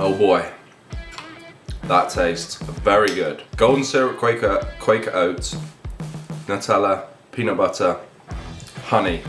Oh boy, that tastes very good. Golden syrup Quaker oats, Nutella, peanut butter, honey.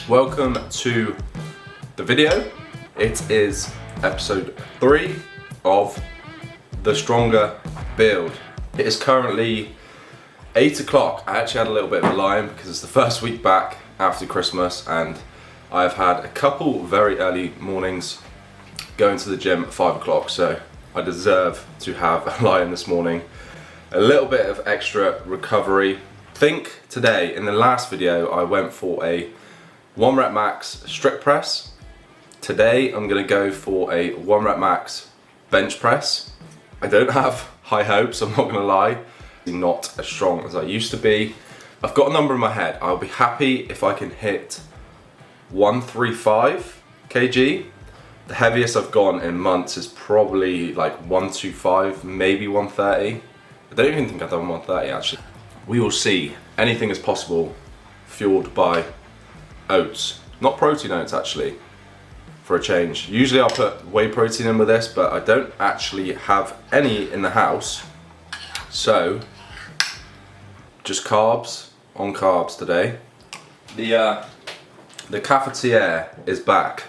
Welcome to the video. It is episode 3 of the Stronger Build. It is currently 8 o'clock. I actually had a little bit of a lie-in because it's the first week back after Christmas and I've had a couple very early mornings going to the gym at 5 o'clock, so I deserve to have a lie-in this morning. A little bit of extra recovery. I think today, in the last video, I went for a 1 rep max strict press. Today, I'm gonna go for a 1 rep max bench press. I don't have high hopes, I'm not gonna lie. Not as strong as I used to be. I've got a number in my head. I'll be happy if I can hit 135 kg. The heaviest I've gone in months is probably like 125, maybe 130. I don't even think I've done 130 actually. We will see. Anything is possible, fueled by oats. Not protein oats actually, for a change. Usually I'll put whey protein in with this, but I don't actually have any in the house. So, just carbs on carbs today. The cafetiere is back.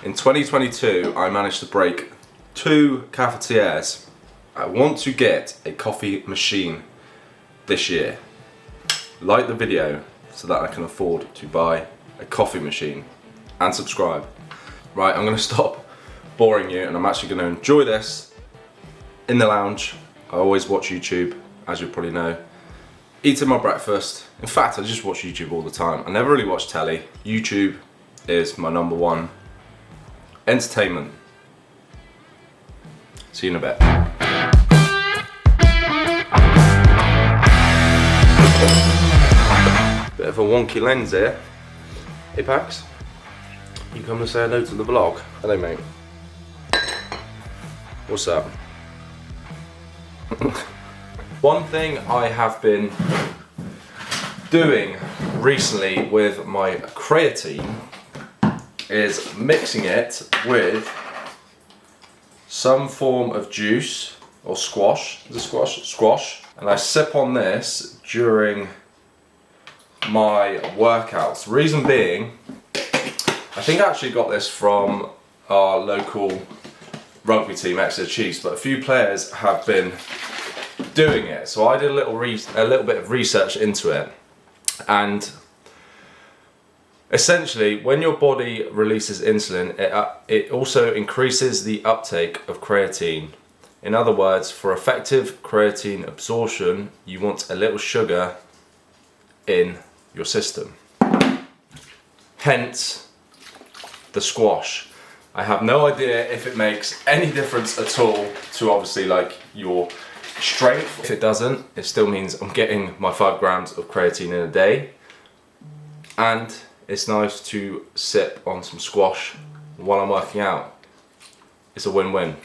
In 2022, I managed to break 2 cafetieres. I want to get a coffee machine this year. Like the video so that I can afford to buy a coffee machine and subscribe. Right, I'm gonna stop boring you and I'm actually gonna enjoy this in the lounge. I always watch YouTube, as you probably know. Eating my breakfast. In fact, I just watch YouTube all the time. I never really watch telly. YouTube is my #1 entertainment. See you in a bit. Bit of a wonky lens here. Hey Pax, you come to say hello to the vlog? Hello mate. What's up? One thing I have been doing recently with my creatine is mixing it with some form of juice or squash. Is it squash? Squash. And I sip on this during my workouts. Reason being, I think I actually got this from our local rugby team, Exeter Chiefs, but a few players have been doing it. So I did a little bit of research into it, and essentially when your body releases insulin, it also increases the uptake of creatine. In other words, for effective creatine absorption, you want a little sugar in your system. Hence the squash. I have no idea if it makes any difference at all to obviously like your strength. If it doesn't, it still means I'm getting my 5 grams of creatine in a day, and it's nice to sip on some squash while I'm working out. It's a win-win.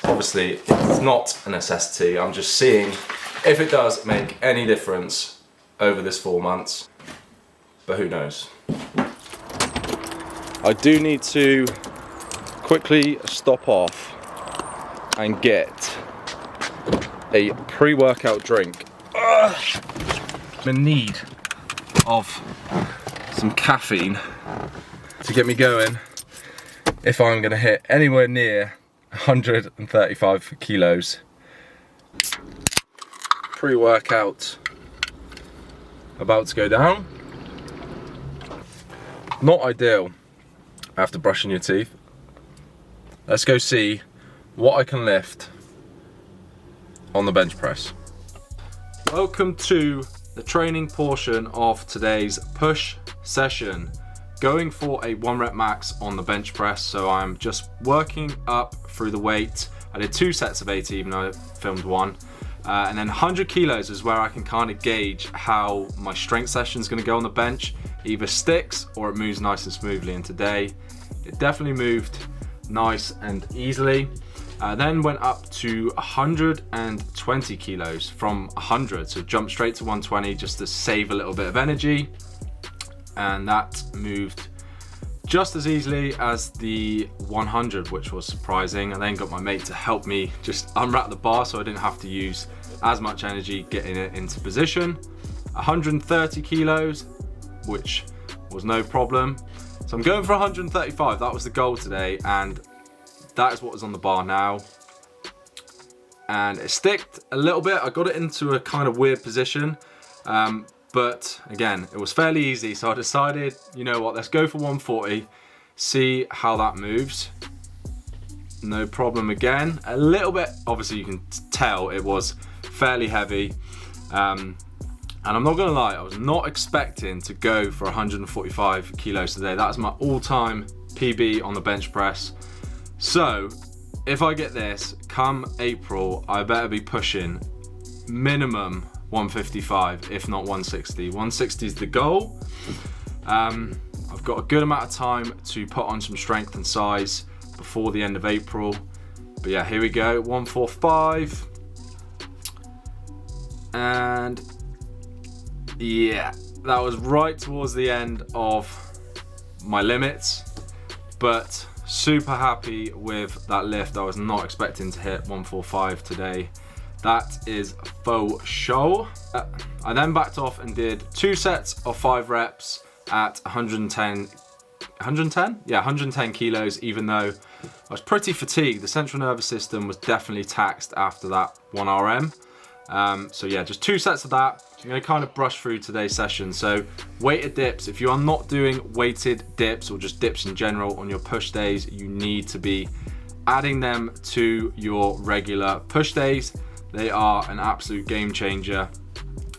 Obviously, it's not a necessity. I'm just seeing if it does make any difference over this 4 months, but who knows. I do need to quickly stop off and get a pre-workout drink. I'm in need of some caffeine to get me going if I'm gonna hit anywhere near 135 kilos. Pre-workout about to go down. Not ideal after brushing your teeth. Let's go see what I can lift on the bench press. Welcome to the training portion of today's push session. Going for a 1 rep max on the bench press, so I'm just working up through the weight. I did 2 sets of 80 even though I filmed 1. And then 100 kilos is where I can kind of gauge how my strength session is going to go on the bench. Either sticks or it moves nice and smoothly, and today it definitely moved nice and easily. Then went up to 120 kilos from 100, so jumped straight to 120 just to save a little bit of energy, and that moved just as easily as the 100, which was surprising. I then got my mate to help me just unwrap the bar so I didn't have to use as much energy getting it into position. 130 kilos, which was no problem. So I'm going for 135, that was the goal today, and that is what is on the bar now. And it sticked a little bit. I got it into a kind of weird position. But again, it was fairly easy, so I decided, you know what, let's go for 140, see how that moves. No problem again. A little bit, obviously you can tell it was fairly heavy. And I'm not gonna lie, I was not expecting to go for 145 kilos today. That's my all-time PB on the bench press. So, if I get this, come April, I better be pushing minimum 155, if not 160. 160 is the goal. I've got a good amount of time to put on some strength and size before the end of April. But yeah, here we go, 145. And yeah, that was right towards the end of my limits, but super happy with that lift. I was not expecting to hit 145 today. That is faux show. I then backed off and did 2 sets of 5 reps at 110 kilos, even though I was pretty fatigued. The central nervous system was definitely taxed after that 1 RM. So yeah, just 2 sets of that. I'm gonna kind of brush through today's session. So weighted dips, if you are not doing weighted dips or just dips in general on your push days, you need to be adding them to your regular push days. They are an absolute game changer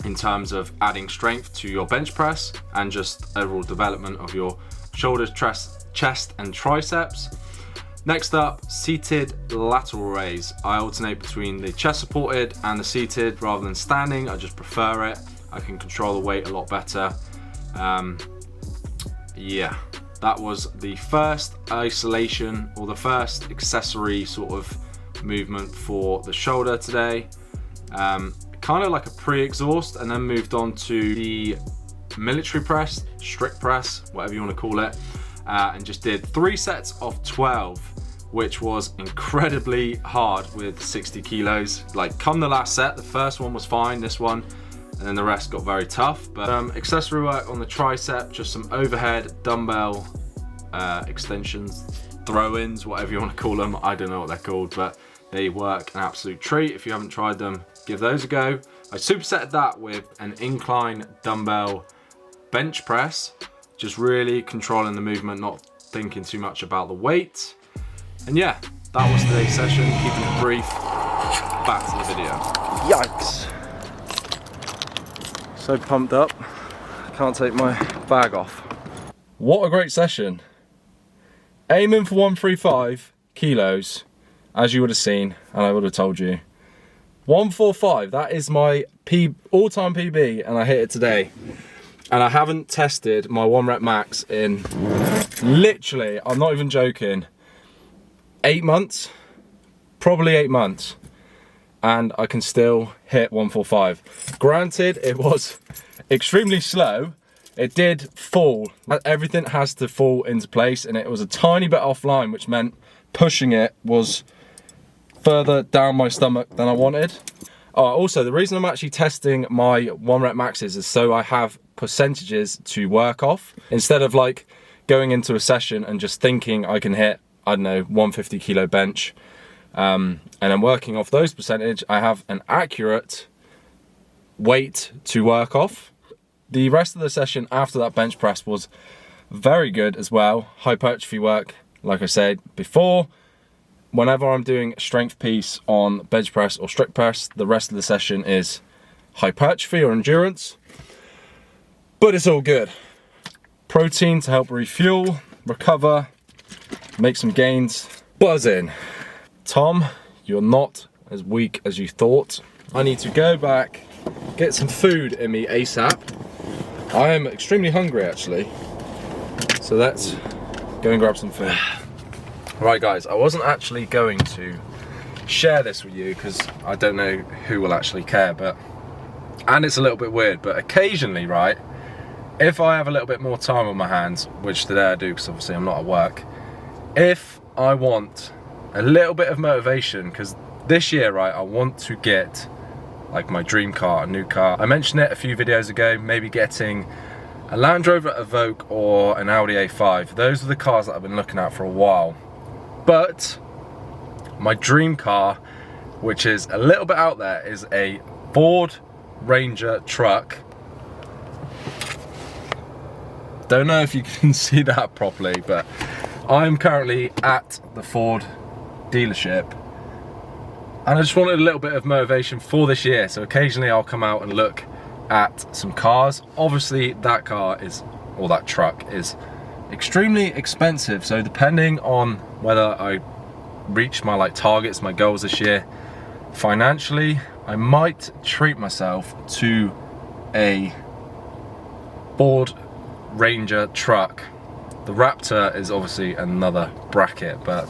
in terms of adding strength to your bench press and just overall development of your shoulders, chest and triceps. Next up, seated lateral raise. I alternate between the chest supported and the seated rather than standing. I just prefer it. I can control the weight a lot better. Yeah, that was the first isolation or the first accessory sort of movement for the shoulder today. Kind of like a pre-exhaust, and then moved on to the military press, strict press, whatever you want to call it, and just did 3 sets of 12, which was incredibly hard with 60 kilos. Like, come the last set, the first one was fine, this one, and then the rest got very tough. But accessory work on the tricep, just some overhead dumbbell extensions, throw-ins, whatever you want to call them. I don't know what they're called, but they work an absolute treat. If you haven't tried them, give those a go. I supersetted that with an incline dumbbell bench press, just really controlling the movement, not thinking too much about the weight. And yeah, that was today's session, keeping it brief. Back to the video. Yikes. So pumped up, can't take my bag off. What a great session. Aiming for 135 kilos, as you would have seen, and I would have told you. 145, that is my all-time PB, and I hit it today. And I haven't tested my 1 rep max in literally, I'm not even joking, 8 months, probably 8 months, and I can still hit 145. Granted, it was extremely slow. It did fall. Everything has to fall into place, and it was a tiny bit offline, which meant pushing it was further down my stomach than I wanted. Also, the reason I'm actually testing my 1 rep maxes is so I have percentages to work off, instead of like going into a session and just thinking I can hit, I don't know, 150 kilo bench, and I'm working off those percentage. I have an accurate weight to work off. The rest of the session after that bench press was very good as well. Hypertrophy work, like I said before. Whenever I'm doing strength piece on bench press or strict press, the rest of the session is hypertrophy or endurance. But it's all good. Protein to help refuel, recover, make some gains. Buzz in. Tom, you're not as weak as you thought. I need to go back, get some food in me ASAP. I am extremely hungry actually. So let's go and grab some food. Right guys, I wasn't actually going to share this with you because I don't know who will actually care, and it's a little bit weird, but occasionally, right, if I have a little bit more time on my hands, which today I do because obviously I'm not at work, if I want a little bit of motivation, because this year, right, I want to get like my dream car, a new car. I mentioned it a few videos ago, maybe getting a Land Rover Evoque or an Audi A5. Those are the cars that I've been looking at for a while. But my dream car, which is a little bit out there, is a Ford Ranger truck. Don't know if you can see that properly, but I'm currently at the Ford dealership and I just wanted a little bit of motivation for this year. So occasionally I'll come out and look at some cars. Obviously that car is, or that truck is extremely expensive. So depending on whether I reach my targets, my goals this year financially, I might treat myself to a Ford Ranger truck. The Raptor is obviously another bracket, but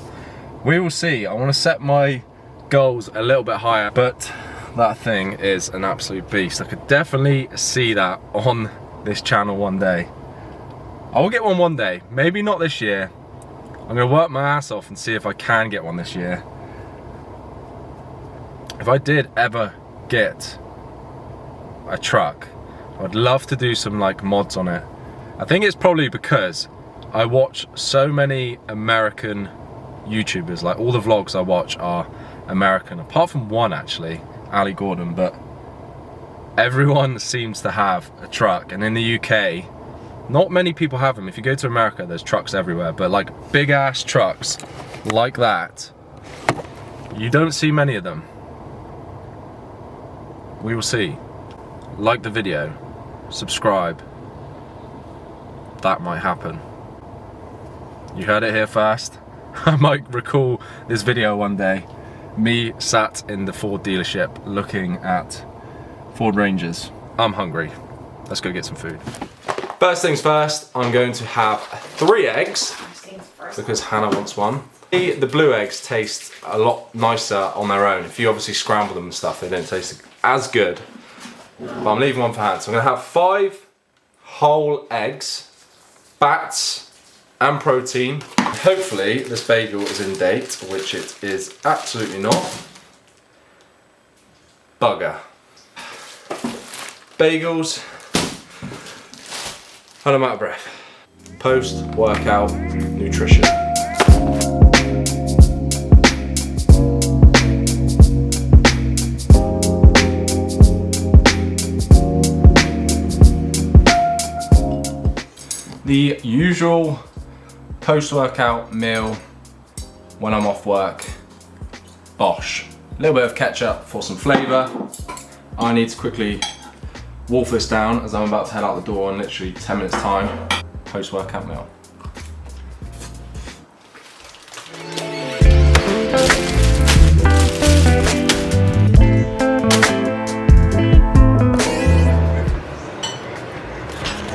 we will see. I want to set my goals a little bit higher, but that thing is an absolute beast. I could definitely see that on this channel one day. I will get one day, maybe not this year. I'm gonna work my ass off and see if I can get one this year. If I did ever get a truck, I'd love to do some mods on it. I think it's probably because I watch so many American YouTubers, all the vlogs I watch are American, apart from one actually, Ali Gordon, but everyone seems to have a truck. And in the UK, not many people have them. If you go to America, there's trucks everywhere, but big ass trucks like that, you don't see many of them. We will see. Like the video, subscribe. That might happen. You heard it here first. I might recall this video one day, me sat in the Ford dealership looking at Ford Rangers. I'm hungry. Let's go get some food. First things first, I'm going to have 3 eggs because Hannah wants one. The blue eggs taste a lot nicer on their own. If you obviously scramble them and stuff, they don't taste as good. But I'm leaving one for Hannah. So I'm gonna have 5 whole eggs, bats, and protein. Hopefully this bagel is in date, which it is absolutely not. Bugger. Bagels, and I'm out of breath. Post-workout nutrition. The usual post-workout meal when I'm off work, bosh. A little bit of ketchup for some flavour. I need to quickly wolf this down as I'm about to head out the door in literally 10 minutes time. Post-workout meal.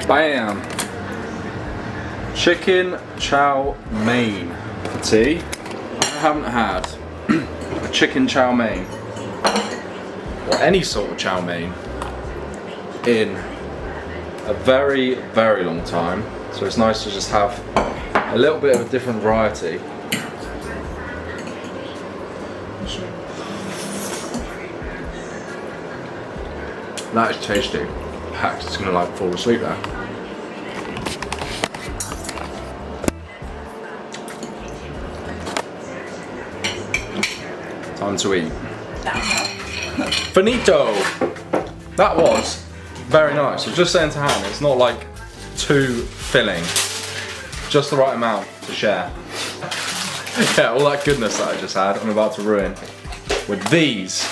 Bam! Chicken chow mein for tea. I haven't had a chicken chow mein or any sort of chow mein in a very, very long time. So it's nice to just have a little bit of a different variety. That is tasty. I'm just gonna fall asleep there. Time to eat. Finito! That was very nice. I was just saying to Hannah, it's not too filling. Just the right amount to share. Yeah, all that goodness that I just had, I'm about to ruin with these.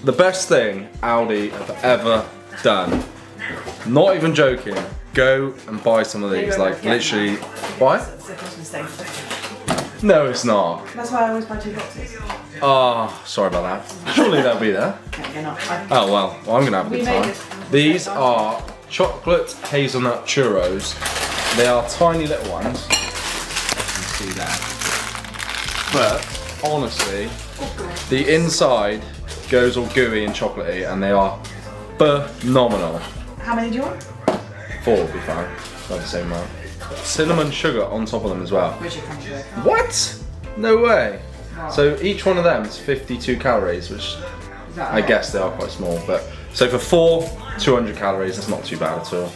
The best thing Aldi have ever done. Not even joking. Go and buy some of these. Literally. Why? No, it's not. That's why I always buy 2 boxes. Oh, sorry about that. Surely they'll be there. They're not. Oh well, I'm gonna have a good time. These are chocolate hazelnut churros. They are tiny little ones. You can see that. But honestly, the inside goes all gooey and chocolatey, and they are phenomenal. How many do you want? 4 will be fine. About the same amount. Cinnamon sugar on top of them as well. What? No way. So each one of them is 52 calories, which I guess they are quite small. But so for 4, 200 calories, that's not too bad at all.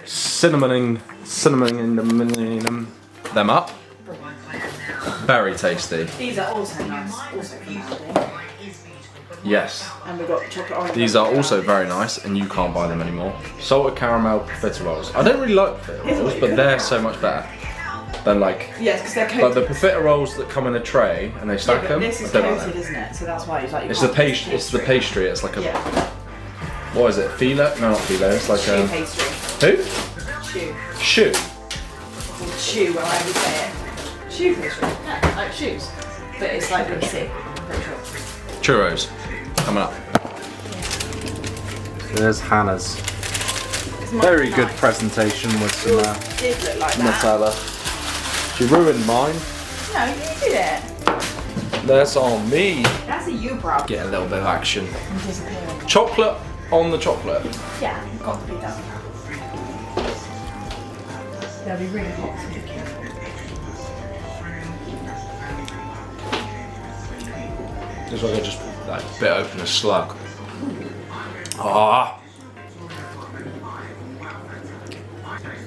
Cinnamoning them up. Very tasty. These are also nice. Also from Aldi. Yes. And we've got chocolate orange. These are also very nice, and you can't buy them anymore. Salted caramel profiteroles. I don't really like profiteroles, but they're so much better than like. Yes, because they're Like coated. the profiteroles that come in a tray and they stack them. This is I don't like coated, them. isn't it? So that's why it's like. It's the pastry. It's the pastry. It's like a. Yeah. What is it? Phyllo? No, not phyllo. It's like Shoe a. pastry. Who? Shoe. Shoe. Or chew, when I would say it. Shoe pastry. Yeah, like shoes. But it's like with C, I'm pretty sure. Churros. Coming up. There's Hannah's. It's much Very good nice. presentation with some Yours did look like that. Nutella. She ruined mine. No, you did it. That's on me. That's a you problem. Get a little bit of action. I'm disappearing. Chocolate on the chocolate. Yeah, got to be done. They'll be really hot, so be careful. It's like I just like bit open a slug. Ah,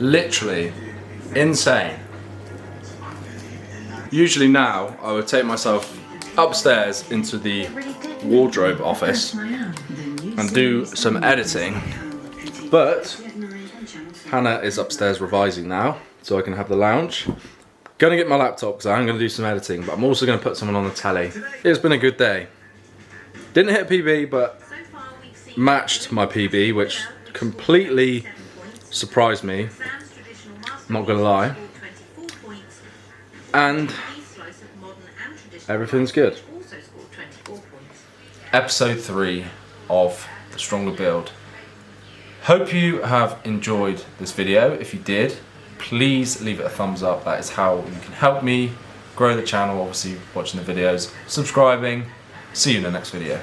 literally insane. Usually now I would take myself upstairs into the wardrobe office and do some editing, but Hannah is upstairs revising now, so I can have the lounge. Gonna get my laptop because I'm gonna do some editing, but I'm also gonna put someone on the telly. It's been a good day. Didn't hit a PB, but matched my PB, which completely surprised me. Not gonna lie. And everything's good. Episode 3 of The Stronger Build. Hope you have enjoyed this video. If you did, please leave it a thumbs up. That is how you can help me grow the channel, obviously watching the videos, subscribing. See you in the next video.